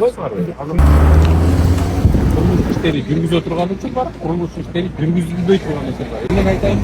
Kuruluş işleri gündüz oturgan için var, kuruluş işleri gündüzünde oturgan için var. Ben aytayım,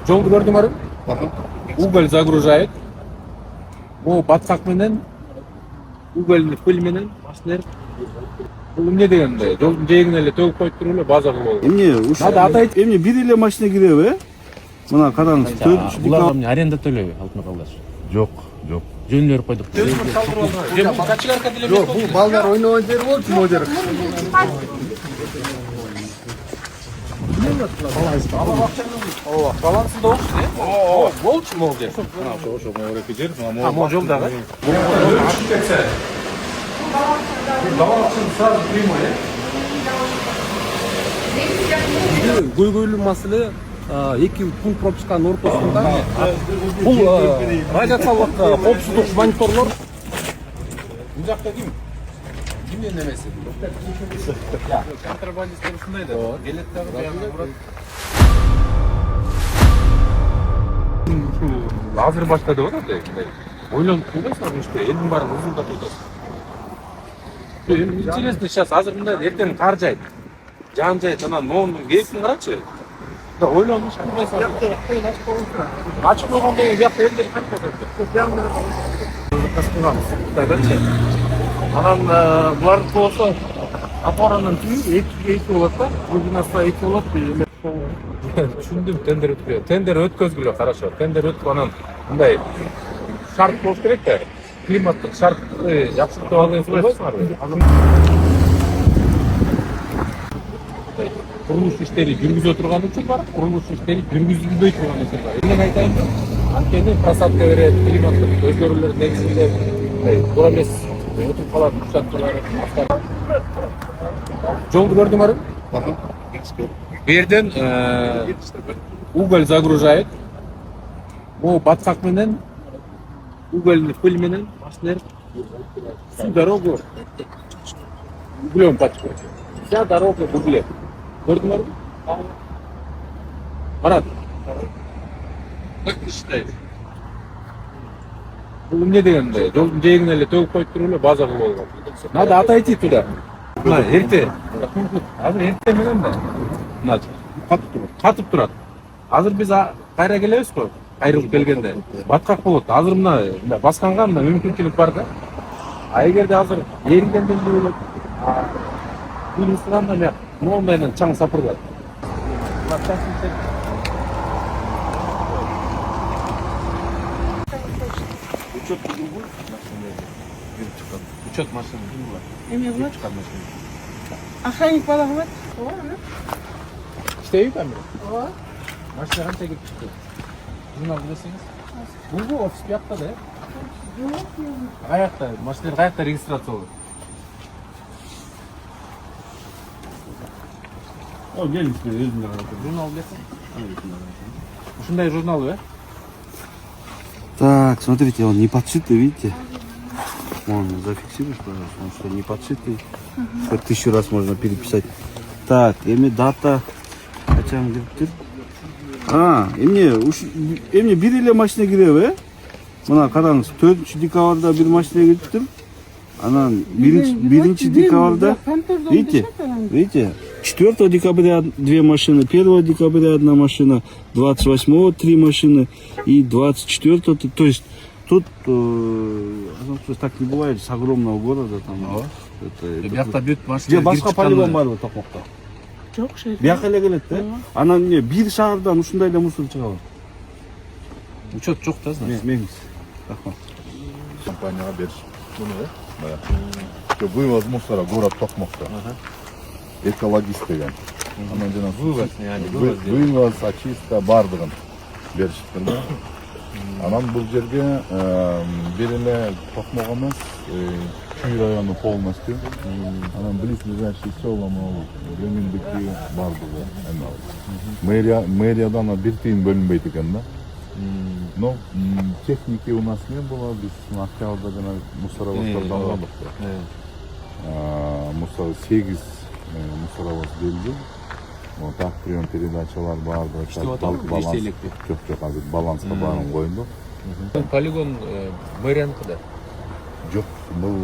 жолду көрдүм арым. Уголь загружает. Bu батсак менен угольный пыль менен машиналар бул эмне дегенде жолдун жээгине эле төгүп коюп туруп эле база кылып алып. Эмне ушул эмне бир эле машина киреби? Мына караңыз, 4 Булар аренда төлөбү Алтын балдар. Жок, жок. Жөнүн берип койдук. Жок, бул балдар ойногон жери болчу могу жер. Балансында болчу, э? Болчу могу жер. Ошо могу жер, Могу жолдагы. Ашып кетсе. Балансын сразу прямой, э? Көйгөйлүү маселе эки пункт пропусканын ортосунда бул радиациялык коопсуздук мониторлор. Бул жакта ким? Кимдин немеси? Контрабандисттер ушундай да. Келет дагы баягы урат. Азыр баштады го да, мындай. Ойлонуп койбойсуңар иште, элдин баарын узундап атасың. Интересно сейчас, азыр мындай эртең кар жайт. Жаан жайт, анан моунун кейпин карачы. Да ойлонуп кылбайсың. Ачык болгондо биякта элдер кантип атат? Анан булардыкы болсо опоранын түбү эки болот да, глубинасы эки болот. Түшүндүм, тендер өткүлө. Тендер өткөзгүлө, карашо. Тендер өткүп анан мындай шарт болуш керек да. Климаттык шартты жакшыртып алган болбойсуңарбы? Kuruluş işleri gündüz oturgan için var, kuruluş işleri gündüzünde oturgan için var. Ben aytayım, kendi prasatка берет, климаттык өзгөрүүлөр негизинде туура эмес өтүп калат учаткалар, автор. Жолду көрдүм арым. Бу жерден уголь загружает. Bu батсак менен угольный пыль менен машиналар всю дорогу углем пачкают. Вся дорога в угле. Gördün mü? Marat. Как ты считаешь? Бул эмне дегенде жолдун жээгине эле төгүп коюп туруп эле база кылып алган. Надо отойти туда. Мына эрте. Азыр эрте менен да. Мына катып турат. Азыр биз кайра келебиз го. Кайрылып келгенде баткак болот. Азыр мына басканга мына мүмкүнчүлүк бар да. А эгерде азыр эригенден болот. Күйүнүстан да моундайдан чаң сапырылат. Учет другой машины берип чыккан. Учет машины булар. Эме болот? Чыккан машина. Охранник бала кылат? Ооба, ана. Иштейби камера? Ооба. Машина канча келип чыкты? Журнал билесиңиз? Бул офис биякта да, э? Жок, Каякта? Машиналар каякта регистрация болот? Gelin işte, özümle karatın. Журнал билесиң? Ушундай журнал, э? Так, смотрите, он не подшитый, видите? Вон, зафиксируешь, пожалуйста, он что, не подшитый. Хоть 1000 раз можно переписать. Так, дата. Качан кириптир? Эмне бир эле машина киреби? Мына караңыз, 4 декабрда бир машина кириптир. Анан 1 декабрда, видите? 4 декабря 2 машины, 1 декабря 1 машина, 28-го 3 машины и 24-го, то есть тут так не бывает с огромного города там. Биякта бүт машина. Башка полигон барбы Токмокто? жок, шер. Бияка эле келет да. Анан эмне бир шаардан ушундай эле мусор чыгабы? Учет жок да, значит. Меңиз. Рахмат. Компанияға беріш. Bunu ver. Вывоз мусора, город Токмокто. Экологист деген. Анан жана Вывоз, yani вывоз, очистка бардыгын беришиптир да. Анан бул жерге бир эле Токмок эмес, Чүй району полностью. Анан близлежащие села, Жөнүндүкү бардыгы эме. Мэриядан бир тыйын бөлүнбөйт экен да. Но техники у нас не было, биз октябрда жана мусоровоздорду алгандык. Мусор 8 мусоровоз келди. Вот так прием передачалар барды. Жок, азыр баланска баарын коюнду. Полигон мэрияныкыда. Жоқ, бұл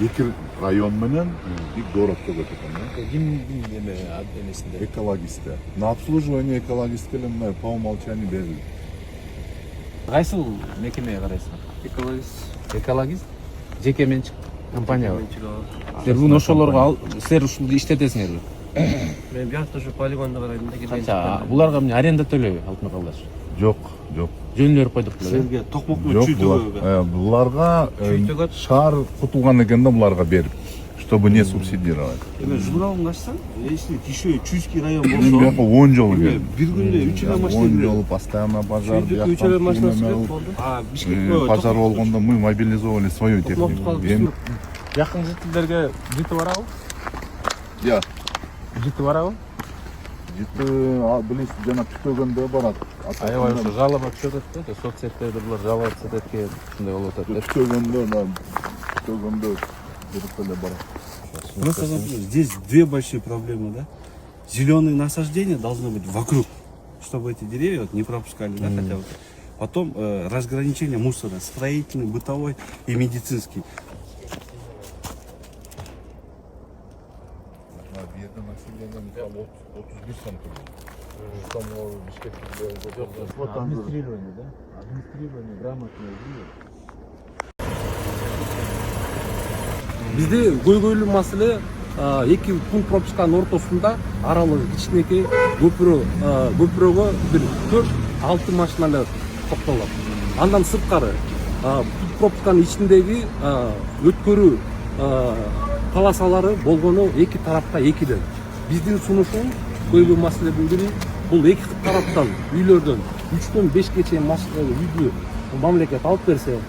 екі район менен бик городко өтөтөн. Ким эмесинде? Экологисттер. На обслуживание экологисттер мына по умолчанию берилди. Кайсыл мекемеге карайсың? Экологист? Жеке менчик компанияга. Силер бул ошолорго силер ушул иштетесиңерби? Мен биякта ушу полигонда карайдым да Канча? Буларга эмне аренда төлөйбү Алтын Калдаш? Жоқ, жоқ. Жөнүн берип койдук булар. Силерге токмокмо Жоқ, чүй бұларға шаар кутулган экен да буларга берип, чтобы не субсидировать. Эме журналын ачсаң, если еще Чуйский район Мен болсо, бияка 10 жол эме келдим. бир күндө 3 эле машина 10 кирет. жол постоянно пожар. Чүйдүккө 3 эле машинасы келип болду. Бишкекке Пожар болгондо мы мобилизовали свою технику. Эми Жакын жителдерге жетип барабы? я Жетип барабы? билесиз жана түтөгөндө барат. Аябай ушу жалоба түшүп атат да, соцсеттерде булар жалоба түсүп атат, ушундай болуп атат деп. Түтөгөндө берип эле барат. Просто смотри, здесь две большие проблемы, да? Зеленые насаждения должны быть вокруг, чтобы эти деревья вот не пропускали, да, хотя бы. Потом разграничение мусора, строительный, бытовой и медицинский. Bu yerden nasillerden misal 31 santim. Там Бишкекте Администрирование, да? Администрирование грамотное. Бизде көйгөйлүү маселе эки пункт пропусканын ортосунда аралыгы кичинекей көпүрөгө бир 4-6 машина эле токтолот. Андан сырткары пункт пропусканын ичиндеги өткөрүү полосалары болгону эки тарапта экиден. Биздин сунушубуз көйгөйлүү маселенин бири бул эки тараптан үйлөрдөн 3-төн 5ге чейин үйдү мамлекет алып берсе,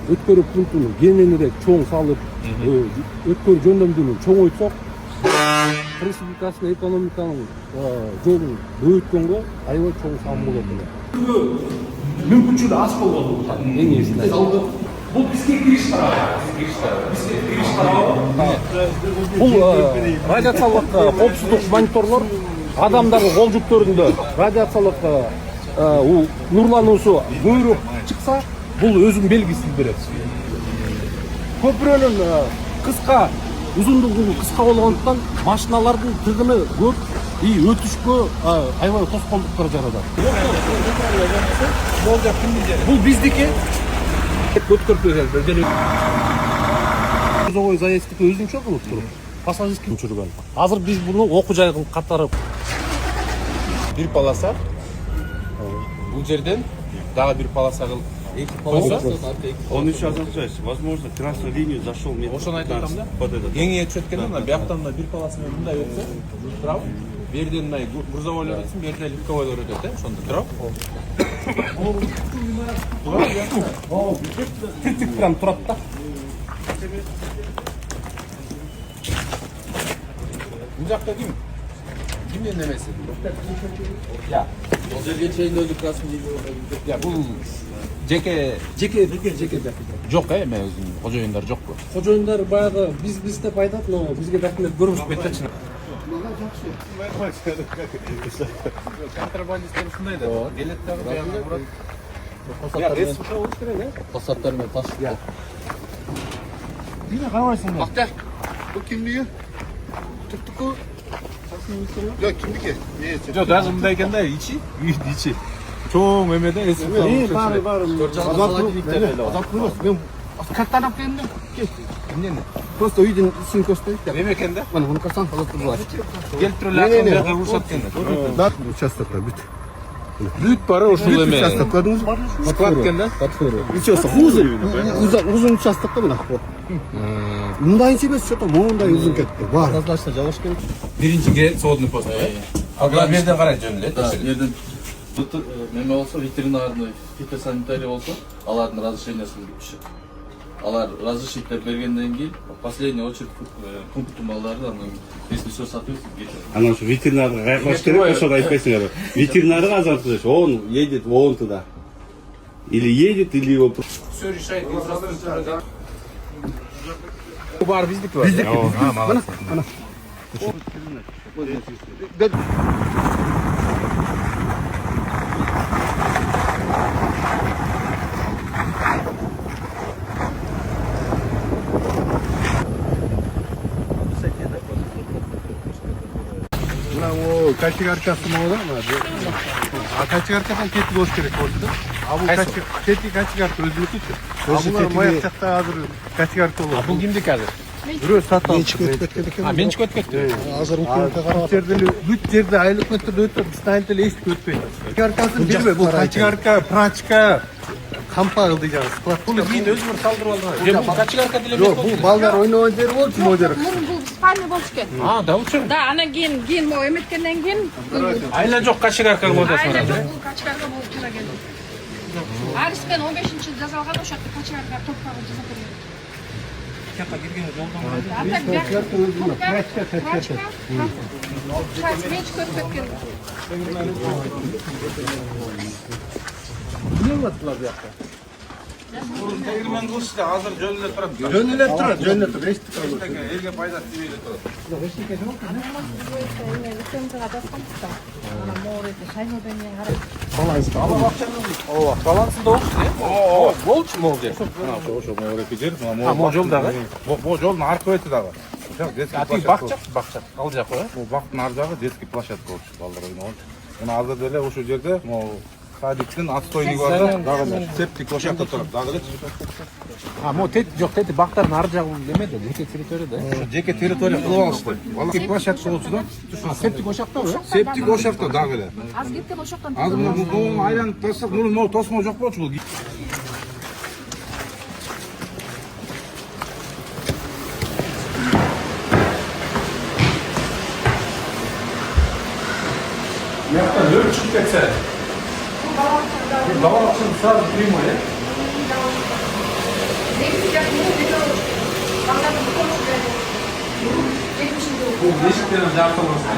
өткөрүү пунктун кеңирээк чоң салып, өткөрүү жөндөмдүүнү чоңойтсок, классификацияны экономиканын жолун бөйүткөнгө аябай чоң салым болот эле. Мүмкүнчүлүгү аз болгону эң эсинде. Бул бизге кириш тарабы. Бул радиациялык коопсуздук мониторлор адамдардын кол жүктөрүндө радиациялык нурлануусу көбүрөөк чыкса, бул өзүнүн белгисин берет. Көпүрөнүн кыска, узундугу кыска болгондуктан машиналардын тыгыны көп и өтүшкө аябай тоскоолдуктар жаратат. Бул биздики. Өткөрүп Грузовой заезддики өзүнчө болуп туруп, пассажирский учурган. Азыр биз буну окуу жай кылып катарып Бир полоса. Бул жерден дагы бир полоса кылып эки полоса. Он еще означает, возможно, красную линию зашел метр Ошону айтып атам да. под этот. Кеңейе түшөт экен, мына бияктан мына бир полоса менен мындай өтсө, туурабы? Берден мына грузовойлор өтсүн, берден легковойлор өтөт, ошондо туурабы? тиртик прям турат да. Бул жакта ким? Кимдин немеси? Я. Бул жерге чейин өдүкасын дейби. Я, бул жеке жок эме өзүнүн кожоюндары жокпу? Кожоюндар баягы биз деп айтат, но бизге документ көрүнүшпөйт да чын. Контрабандисттер ушундай да. Келет дагы баягы бурат. Посаттар менен ташып. Бина карабайсың да. Aktar, bu kimliği? Tuttuku. Yok kimlik ne? Жок, даже мындай экен да, ичи, үйдүн ичи. Чоң эмеде эсип калып. Как там келдим? Эмнени? Просто үйдүн ичин көстөйт. Эме экен да? Мына муну карасаң, алып турат. Келип туруп эле акырын курушат экен да. Ben участокta бүт. Бүт бары ушул эме. Участок көрдүңүз бе? Склад экен да? Участок uzun участокта мына. Мындайынча эмес, что-то моундай узун кетти. Бар. Назначно жалаш керек. Биринчиге сводный пост. Ал берден карай жөн эле. Жерден неме болсо, ветеринарный фитосанитария болсо, алардын разрешениясын күтүшөт. Алар разрешение бергенден кийин последний очередь пункт малдарды анан если все соответствует кетет. Она уж ветеринарга кайгаш керек, ошону айтпайсыңар. Ветеринарга азартыш, он едет вон туда. Или едет, или его... Все решает инфраструктура. Бар биздики бар. Биздики. Мана. качегаркасы могу да? Качегаркадан кетик болуш керек болчу да. А бул качегарка өзүнүкүчү. А булар маяк жакта азыр качегарка болот. Бул кимдики азыр? Бирөө сатып алды. Менчик өтүп кетти. Азыр бүт жерде айлык метрде өтүп, станция эле эчтеке өтпөйт. Качегаркасын бербей, бул качегарка, прачка, кампа кылды жаңы склад. Буну кийин өзүңөр салдырып алдыңар. Же бул качегарка деле Жок, бул балдар ойногон жери болчу, могу жер. Бул спальня болчу экен. Да учур. Да, анан кийин могу эметкенден кийин Айла жок качегарка кылып атасыңар азыр. бул качкарга болуп тура келди. Арыстан 15-чи жасалган ошол качкарга топкага жасап берген. Жакка кирген жолдон Менчик өтүп кеткен. Тегирмен кылышты азыр жөнүнө турат. Жөнүнө тур, эчтеке болот. Элге пайда тийбей турат. балансында болчу. Болчу могу жер. Ошо могу жер. Могу жолдагы. Могу жолдун аркы бети дагы. Ати бакчак ал жак го. Бул бактын ар жагы детский площадка болчу, балдар ойногон. Мына азыр деле ошол жерде могу садиктин отстойниги бар да, дагы септик площадка турат, дагы эле. Могу тет жок, тети бактардын ар жагы эмеде, жеке территорияда. Жеке территория кылып алышты. Балдар площадка болчу да. Септик ошактабы? Септик ошакта дагы эле. Аз кеткен ошоктон. Азыр могу айланып тассак, мурун могу тосмо жок болчу бул. Яктан өрт чыгып кетсе. Балабакчаны сразу прямой, э? Бул эшиктерин жартылмаса.